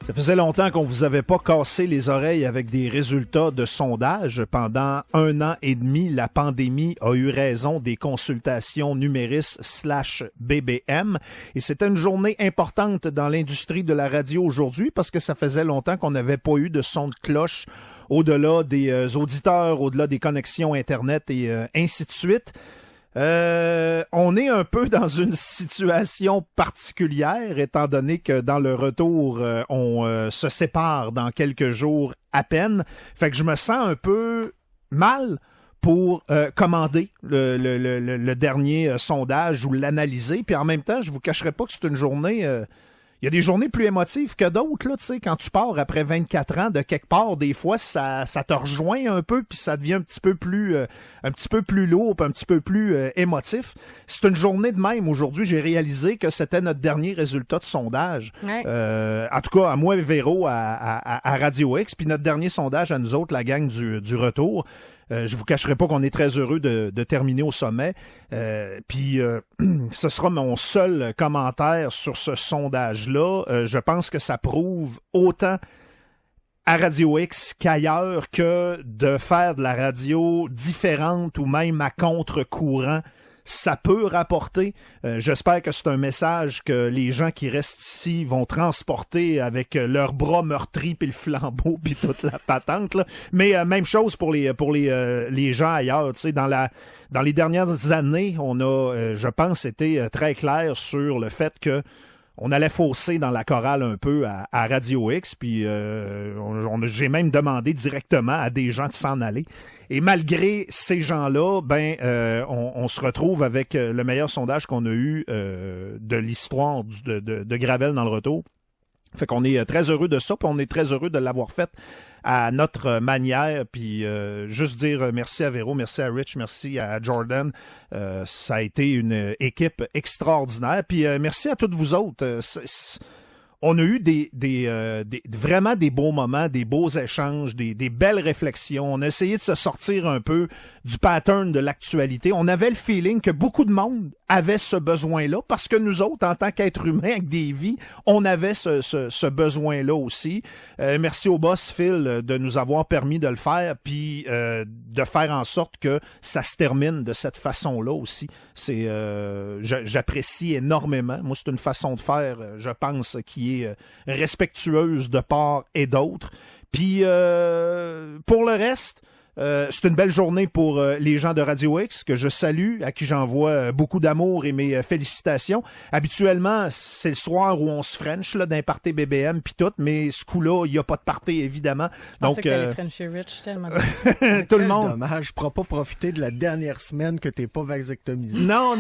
Ça faisait longtemps qu'on vous avait pas cassé les oreilles avec des résultats de sondage. Pendant 1 an et demi, la pandémie a eu raison des consultations Numéris/BBM. Et c'était une journée importante dans l'industrie de la radio aujourd'hui parce que ça faisait longtemps qu'on n'avait pas eu de son de cloche au-delà des auditeurs, au-delà des connexions Internet et ainsi de suite. On est un peu dans une situation particulière, étant donné que dans le retour, on se sépare dans quelques jours à peine. Fait que je me sens un peu mal pour commander le dernier sondage ou l'analyser. Puis en même temps, je vous cacherai pas que c'est une journée... Il y a des journées plus émotives que d'autres, là, tu sais, quand tu pars après 24 ans de quelque part, des fois, ça te rejoint un peu, puis ça devient un petit peu plus lourd, puis un petit peu plus émotif. C'est une journée de même. Aujourd'hui, j'ai réalisé que c'était notre dernier résultat de sondage. Ouais. En tout cas, à moi et Véro à Radio X, puis notre dernier sondage à nous autres, la gang du retour. Je vous cacherai pas qu'on est très heureux de terminer au sommet. Puis ce sera mon seul commentaire sur ce sondage-là. Je pense que ça prouve autant à Radio X qu'ailleurs que de faire de la radio différente ou même à contre-courant. Ça peut rapporter. J'espère que c'est un message que les gens qui restent ici vont transporter avec leurs bras meurtris puis le flambeau puis toute la patente, là. Mais même chose pour les gens ailleurs. Tu sais, dans les dernières années, on a, je pense, été très clair sur le fait que on allait fausser dans la chorale un peu à Radio X, puis j'ai même demandé directement à des gens de s'en aller. Et malgré ces gens-là, on se retrouve avec le meilleur sondage qu'on a eu de l'histoire de Gravel dans le retour. Fait qu'on est très heureux de ça, puis on est très heureux de l'avoir fait à notre manière, puis juste dire merci à Véro, merci à Rich, merci à Jordan. Ça a été une équipe extraordinaire, puis merci à toutes vous autres. On a eu vraiment des beaux moments, des beaux échanges, des belles réflexions. On a essayé de se sortir un peu du pattern de l'actualité. On avait le feeling que beaucoup de monde avait ce besoin-là parce que nous autres, en tant qu'êtres humains avec des vies, on avait ce besoin-là aussi. Merci au boss Phil de nous avoir permis de le faire puis de faire en sorte que ça se termine de cette façon-là aussi. J'apprécie énormément. Moi, c'est une façon de faire, je pense, qui est respectueuse de part et d'autre. Puis, pour le reste, c'est une belle journée pour les gens de Radio X que je salue, à qui j'envoie beaucoup d'amour et mes félicitations. Habituellement, c'est le soir où on se french là, d'un party BBM puis tout, mais ce coup-là, il n'y a pas de party, évidemment. Donc, que t'allais frencher Rich tellement. Tout le monde. Dommage, je ne pourras pas profiter de la dernière semaine que tu n'es pas vasectomisé. Non,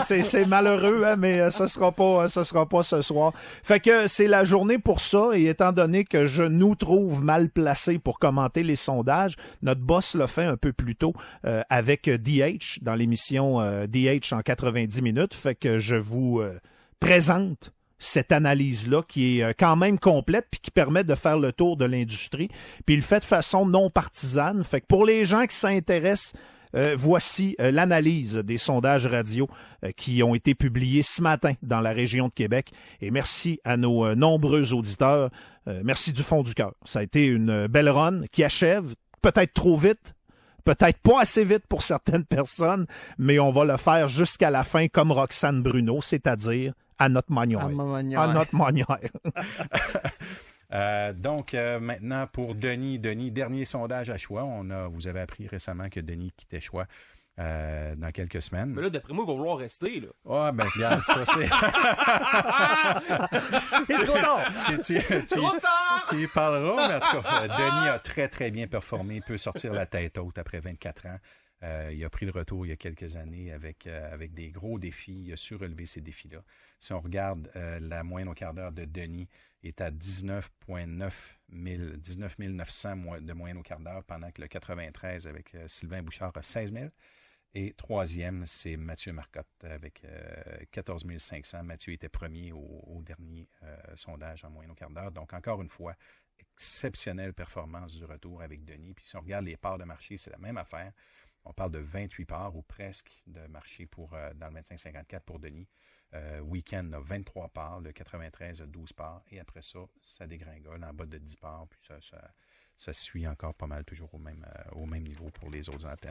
c'est malheureux, hein, mais ce sera pas ce soir. Fait que c'est la journée pour ça, et étant donné que je nous trouve mal placés pour commenter les sondages, notre boss l'a fait un peu plus tôt avec DH dans l'émission DH en 90 minutes. Fait que je vous présente cette analyse-là qui est quand même complète puis qui permet de faire le tour de l'industrie. Puis il le fait de façon non partisane. Fait que pour les gens qui s'intéressent, voici l'analyse des sondages radio qui ont été publiés ce matin dans la région de Québec. Et merci à nos nombreux auditeurs. Merci du fond du cœur. Ça a été une belle run qui achève. Peut-être trop vite, peut-être pas assez vite pour certaines personnes, mais on va le faire jusqu'à la fin comme Roxane Bruno, c'est-à-dire à notre manière. À notre manière. Donc, maintenant, pour Denis, dernier sondage à Choix. Vous avez appris récemment que Denis quittait Choix dans quelques semaines. Mais là, d'après moi, il va vouloir rester, là. Ah, ben, regarde, ça, c'est... C'est trop tard! Tu y parleras, mais en tout cas, Denis a très, très bien performé. Il peut sortir la tête haute après 24 ans. Il a pris le retour il y a quelques années avec des gros défis. Il a su relever ces défis-là. Si on regarde la moyenne au quart d'heure de Denis est à 19 900 de moyenne au quart d'heure, pendant que le 93 avec Sylvain Bouchard a 16 000. Et troisième, c'est Mathieu Marcotte avec 14 500. Mathieu était premier au dernier sondage en moyenne au quart d'heure. Donc, encore une fois, exceptionnelle performance du retour avec Denis. Puis si on regarde les parts de marché, c'est la même affaire. On parle de 28 parts ou presque de marché dans le 25-54 pour Denis. Weekend a 23 parts, le 93 a 12 parts, et après ça, ça dégringole en bas de 10 parts, puis ça suit encore pas mal, toujours au même niveau pour les autres antennes.